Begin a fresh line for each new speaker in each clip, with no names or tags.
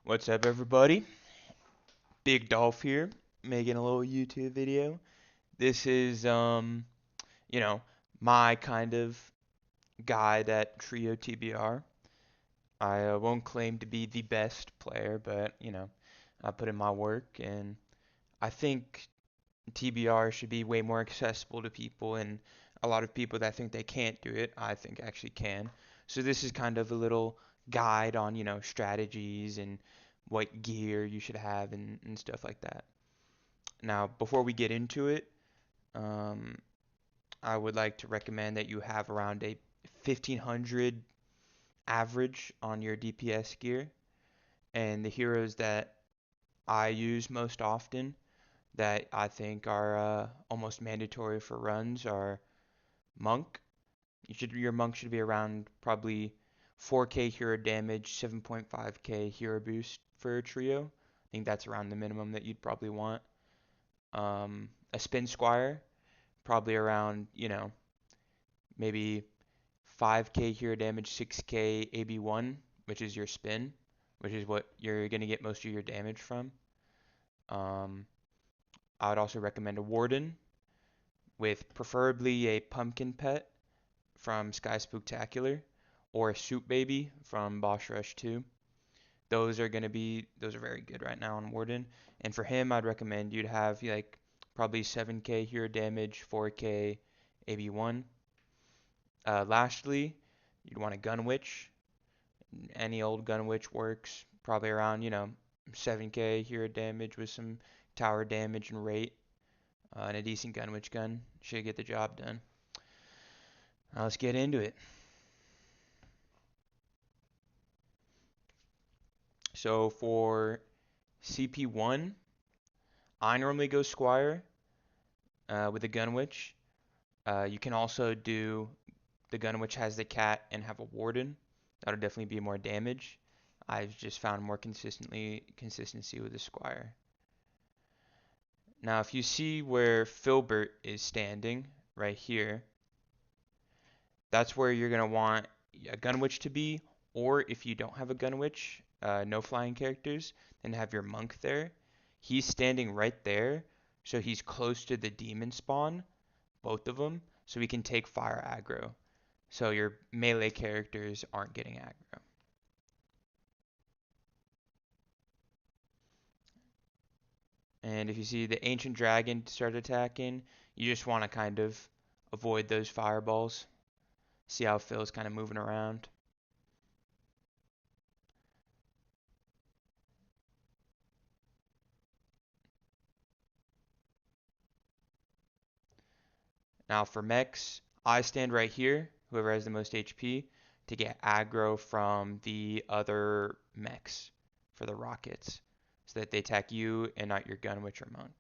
What's up, everybody? Big Dolph here, making a little YouTube video. This is, you know, my kind of guide at Trio TBR. I won't claim to be the best player, but, I put in my work, and I think TBR should be way more accessible to people, and a lot of people that think they can't do it, I think actually can. So this is kind of a little guide on, strategies and what gear you should have and stuff like that. Now, before we get into it, um, I would like to recommend that you have around a 1500 average on your DPS gear. And the heroes that I use most often that I think are almost mandatory for runs are Monk. Your Monk should be around probably 4k hero damage, 7.5k hero boost for a trio. I think that's around the minimum that you'd probably want. A Spin Squire, probably around, maybe 5k hero damage, 6k AB1, which is your spin, which is what you're going to get most of your damage from. Um, I would also recommend a Warden with preferably a Pumpkin Pet from Sky Spooktacular or a Soup Baby from Boss Rush 2. Those are very good right now on Warden. And for him, I'd recommend you'd have like probably 7k hero damage, 4k AB1. Lastly, you'd want a Gun Witch. Any old Gun Witch works. Probably around, 7k hero damage with some tower damage and rate. And a decent Gun Witch gun should get the job done. Now let's get into it. So for CP1, I normally go Squire with a Gun Witch. You can also do the Gun Witch has the cat and have a Warden. That'll definitely be more damage. I've just found more consistency with the Squire. Now, if you see where Filbert is standing right here, that's where you're gonna want a Gun Witch to be, or if you don't have a Gun Witch, no flying characters, then have your Monk there. He's standing right there, so he's close to the demon spawn, both of them, so we can take fire aggro. So your melee characters aren't getting aggro. And if you see the ancient dragon start attacking, you just want to kind of avoid those fireballs. See how Phil's kind of moving around. Now for mechs, I stand right here, whoever has the most HP, to get aggro from the other mechs for the rockets, so that they attack you and not your gun witch or monk.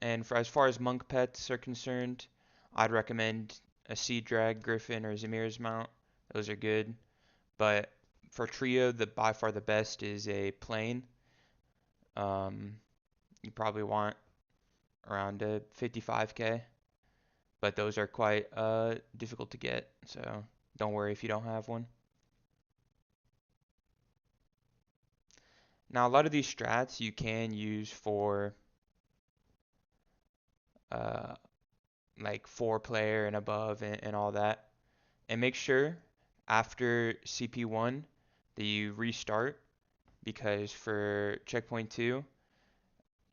And for as far as monk pets are concerned, I'd recommend a Sea Drag, Griffin, or Zamir's mount. Those are good. But for trio, the by far the best is a plane. You probably want around a 55k, but those are quite difficult to get, so don't worry if you don't have one. Now, a lot of these strats you can use for uh, like 4 player and above and all that. And make sure after CP1 that you restart, because for checkpoint 2,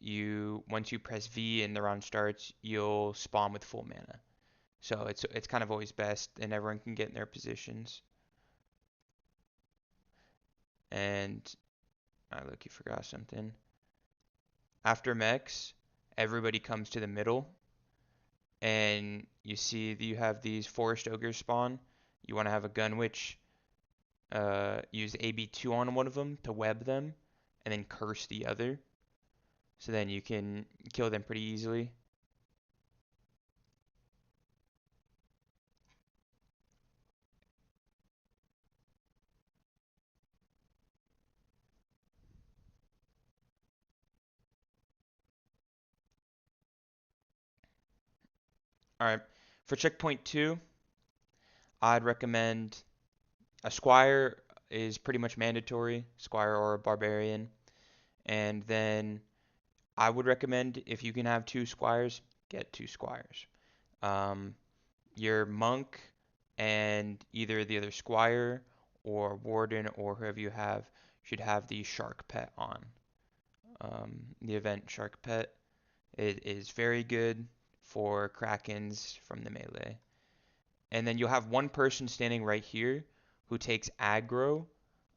you once you press V and the round starts, you'll spawn with full mana. So it's kind of always best, and everyone can get in their positions. And look, you forgot something. After mechs, everybody comes to the middle, and you see that you have these forest ogres spawn. You want to have a gun witch use AB2 on one of them to web them, and then curse the other. So then you can kill them pretty easily. Alright, for checkpoint 2, I'd recommend a squire is pretty much mandatory, squire or a barbarian. And then I would recommend if you can have two squires, get two squires. Um, your monk and either the other squire or warden or whoever you have should have the shark pet on. The event shark pet. It is very good for krakens from the melee. And then you'll have one person standing right here who takes aggro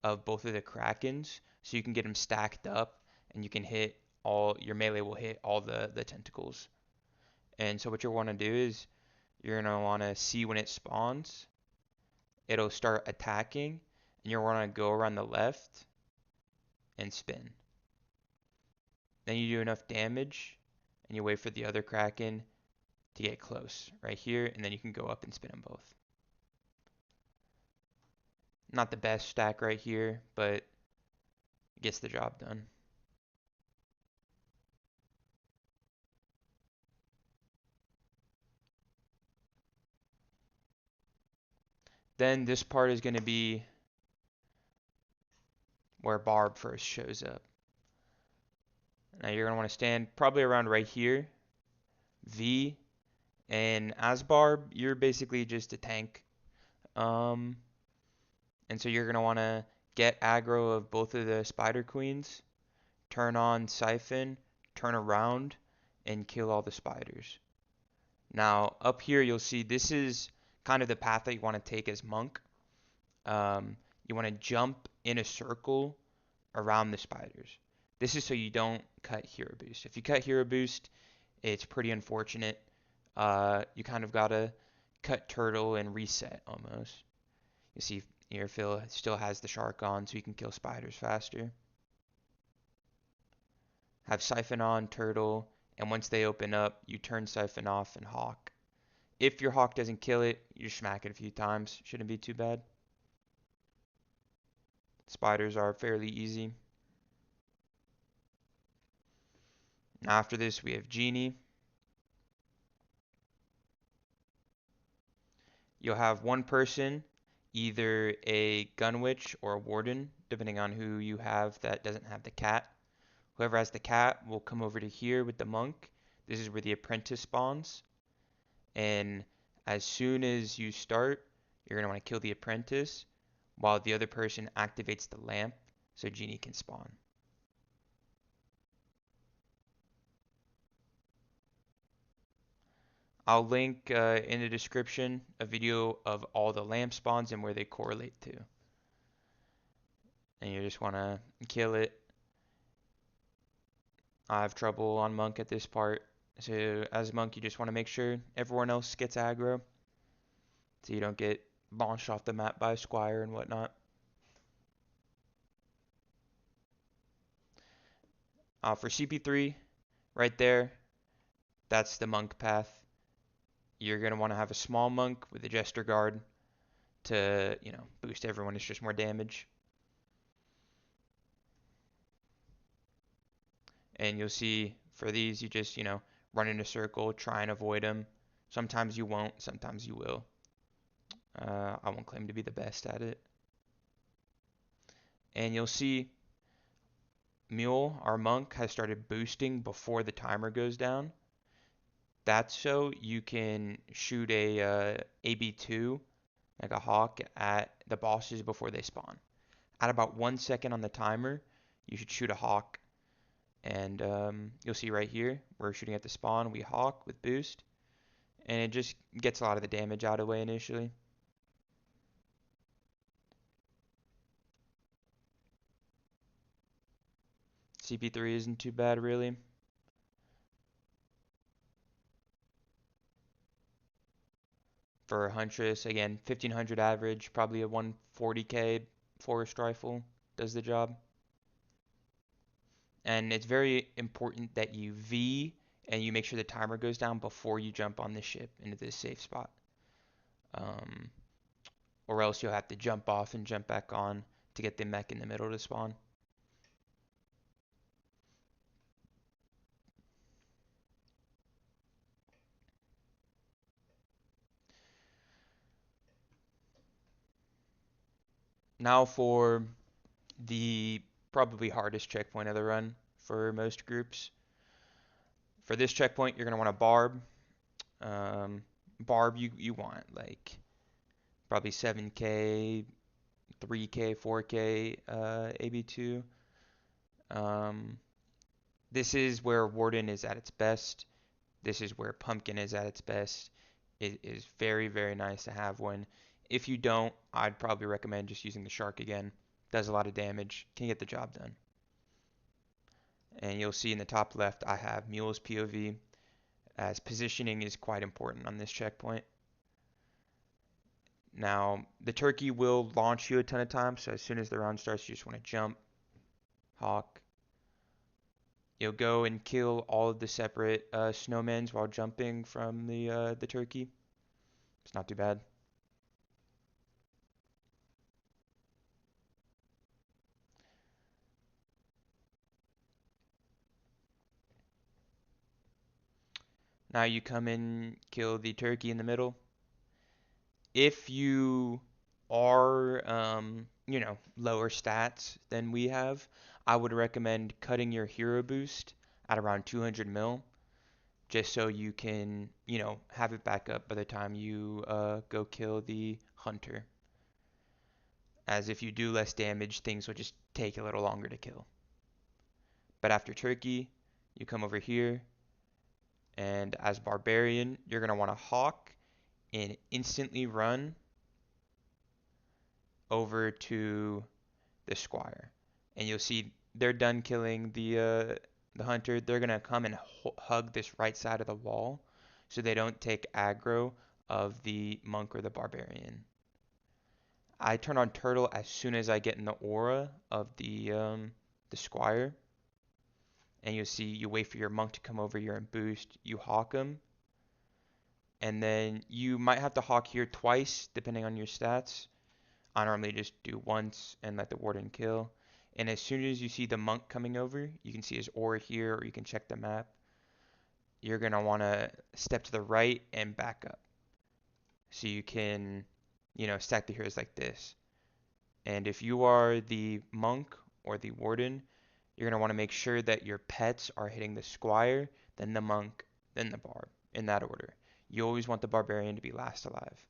of both of the krakens, so you can get them stacked up, and you can hit all your melee will hit all the tentacles. And so what you'll want to do is you're gonna want to see when it spawns, it'll start attacking, and you'll want to go around the left and spin. Then you do enough damage, and you wait for the other kraken to get close right here, and then you can go up and spin them both. Not the best stack right here, but it gets the job done. Then this part is going to be where Barb first shows up. Now you're going to want to stand probably around right here, V, and as Barb, you're basically just a tank. And so you're going to want to get aggro of both of the spider queens, turn on Siphon, turn around, and kill all the spiders. Now up here you'll see this is kind of the path that you want to take as monk. You want to jump in a circle around the spiders. This is so you don't cut hero boost. If you cut hero boost, it's pretty unfortunate. You kind of gotta cut turtle and reset almost. You see here Phil still has the shark on so you can kill spiders faster. Have siphon on, turtle, and once they open up, you turn siphon off and hawk. If your hawk doesn't kill it, you smack it a few times. Shouldn't be too bad. Spiders are fairly easy. After this, we have Genie. You'll have one person, either a gun witch or a warden, depending on who you have that doesn't have the cat. Whoever has the cat will come over to here with the monk. This is where the apprentice spawns. And as soon as you start, you're going to want to kill the apprentice while the other person activates the lamp so Genie can spawn. I'll link in the description a video of all the lamp spawns and where they correlate to. And you just want to kill it. I have trouble on monk at this part. So as monk, you just want to make sure everyone else gets aggro so you don't get launched off the map by a squire and whatnot. For CP3, right there, that's the monk path. You're going to want to have a small monk with a jester guard to, boost everyone. It's just more damage. And you'll see for these, you just, run in a circle, try and avoid them. Sometimes you won't, sometimes you will. I won't claim to be the best at it. And you'll see Mule, our monk, has started boosting before the timer goes down. That's so you can shoot a AB2, like a hawk, at the bosses before they spawn. At about 1 second on the timer, you should shoot a hawk. And you'll see right here, we're shooting at the spawn, we hawk with boost. And it just gets a lot of the damage out of the way initially. CP3 isn't too bad really. For Huntress, again, 1500 average, probably a 140k forest rifle does the job. And it's very important that you V and you make sure the timer goes down before you jump on the ship into this safe spot. Or else you'll have to jump off and jump back on to get the mech in the middle to spawn. Now for the probably hardest checkpoint of the run for most groups. For this checkpoint, you're going to want a barb. Um, Barb you want like probably 7K, 3K, 4K AB2. Um, this is where Warden is at its best. This is where Pumpkin is at its best. It is very, very nice to have one. If you don't, I'd probably recommend just using the Shark again. Does a lot of damage, can get the job done. And you'll see in the top left, I have Mule's POV, as positioning is quite important on this checkpoint. Now, the turkey will launch you a ton of times, so as soon as the round starts, you just want to jump, hawk. You'll go and kill all of the separate snowmans while jumping from the turkey. It's not too bad. Now you come in, kill the turkey in the middle. If you are, lower stats than we have, I would recommend cutting your hero boost at around 200 mil, just so you can, have it back up by the time you go kill the hunter. As if you do less damage, things will just take a little longer to kill. But after turkey, you come over here, and as barbarian, you're going to want to hawk and instantly run over to the squire. And you'll see they're done killing the hunter. They're going to come and hug this right side of the wall so they don't take aggro of the monk or the barbarian. I turn on turtle as soon as I get in the aura of the squire. And you'll see you wait for your monk to come over here and boost. You hawk him. And then you might have to hawk here twice depending on your stats. I normally just do once and let the warden kill. And as soon as you see the monk coming over, you can see his aura here, or you can check the map. You're going to want to step to the right and back up. So you can, stack the heroes like this. And if you are the monk or the warden, you're going to want to make sure that your pets are hitting the squire, then the monk, then the barb, in that order. You always want the barbarian to be last alive.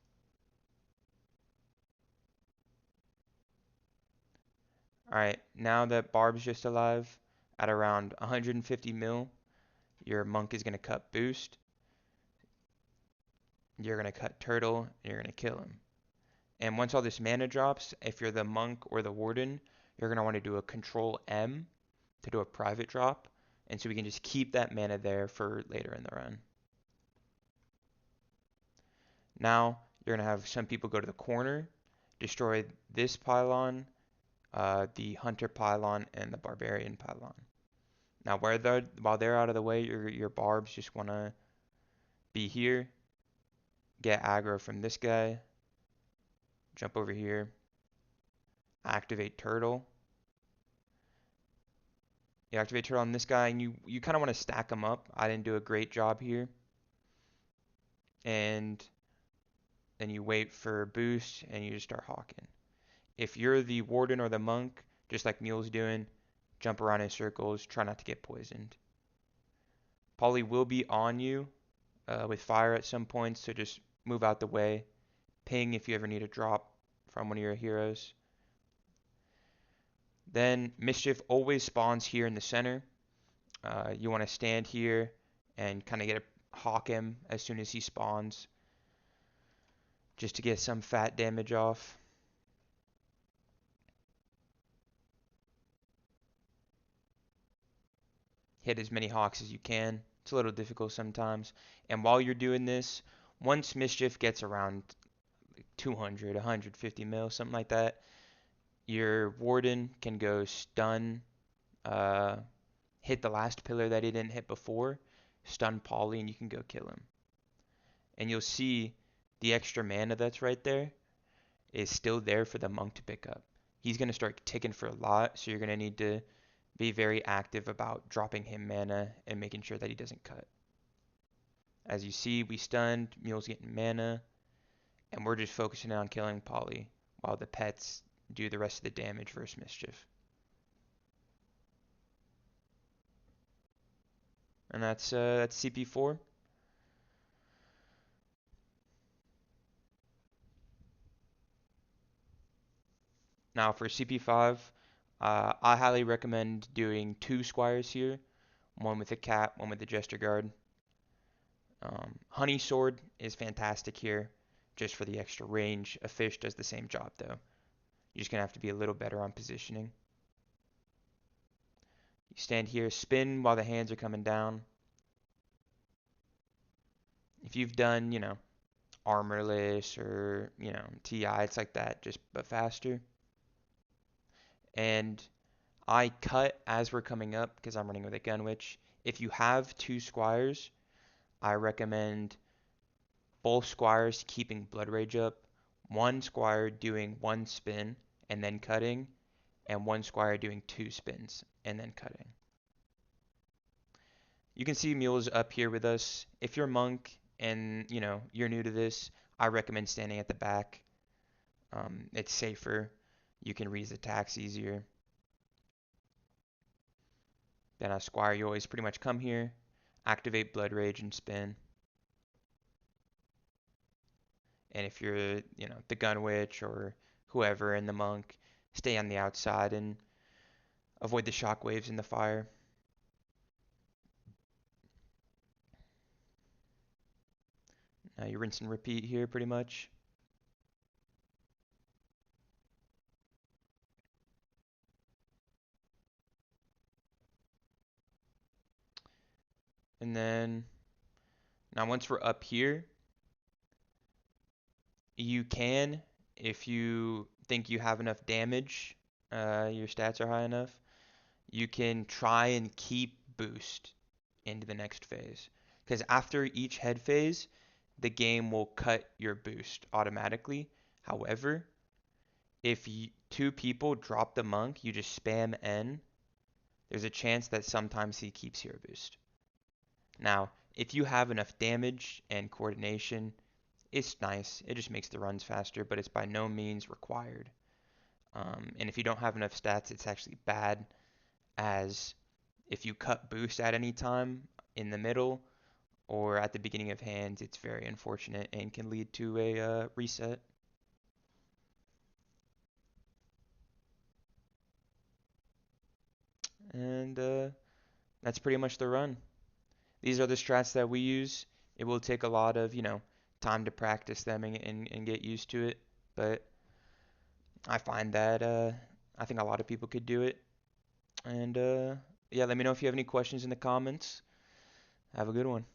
Alright, now that Barb's just alive, at around 150 mil, your monk is going to cut boost, you're going to cut turtle, and you're going to kill him. And once all this mana drops, if you're the monk or the warden, you're going to want to do a control M to do a private drop, and so we can just keep that mana there for later in the run. Now, you're going to have some people go to the corner, destroy this pylon, the hunter pylon, and the barbarian pylon. Now, while they're out of the way, your barbs just want to be here, get aggro from this guy, jump over here, activate turtle. You activate turtle on this guy, and you kind of want to stack them up. I didn't do a great job here. And then you wait for boost, and you just start hawking. If you're the warden or the monk, just like Mule's doing, jump around in circles, try not to get poisoned. Polly will be on you with fire at some point, so just move out the way. Ping if you ever need a drop from one of your heroes. Then Mischief always spawns here in the center. You want to stand here and kind of get a hawk him as soon as he spawns, just to get some fat damage off. Hit as many hawks as you can. It's a little difficult sometimes. And while you're doing this, once Mischief gets around 200, 150 mil, something like that, your warden can go stun, hit the last pillar that he didn't hit before, stun Polly, and you can go kill him. And you'll see the extra mana that's right there is still there for the monk to pick up. He's going to start ticking for a lot, so you're going to need to be very active about dropping him mana and making sure that he doesn't cut. As you see, we stunned, Mule's getting mana, and we're just focusing on killing Polly while the pets do the rest of the damage versus Mischief. And that's CP4. Now for CP5, I highly recommend doing 2 squires here, one with a cat, one with the Jester Guard. Honey Sword is fantastic here, just for the extra range. A fish does the same job though. You're just gonna have to be a little better on positioning. You stand here, spin while the hands are coming down. If you've done, armorless or, TI, it's like that, just but faster. And I cut as we're coming up because I'm running with a gun witch. If you have 2 squires, I recommend both squires keeping blood rage up, one squire doing 1 spin and then cutting, and one squire doing 2 spins and then cutting. You can see mules up here with us. If you're monk and you're new to this, I recommend standing at the back. It's safer. You can read the attacks easier. Then a squire, you always pretty much come here, activate blood rage and spin. And if you're, the gun witch or whoever in the monk, stay on the outside and avoid the shock waves in the fire. Now you rinse and repeat here pretty much. And then now once we're up here, you can, if you think you have enough damage, your stats are high enough, you can try and keep boost into the next phase. Because after each head phase, the game will cut your boost automatically. However, if 2 people drop the monk, you just spam N, there's a chance that sometimes he keeps hero boost. Now, if you have enough damage and coordination, it's nice. It just makes the runs faster, but it's by no means required. And if you don't have enough stats, it's actually bad, as if you cut boost at any time in the middle or at the beginning of hands, it's very unfortunate and can lead to a reset. And that's pretty much the run. These are the strats that we use. It will take a lot of, time to practice them and get used to it. But I find that I think a lot of people could do it. And yeah, let me know if you have any questions in the comments. Have a good one.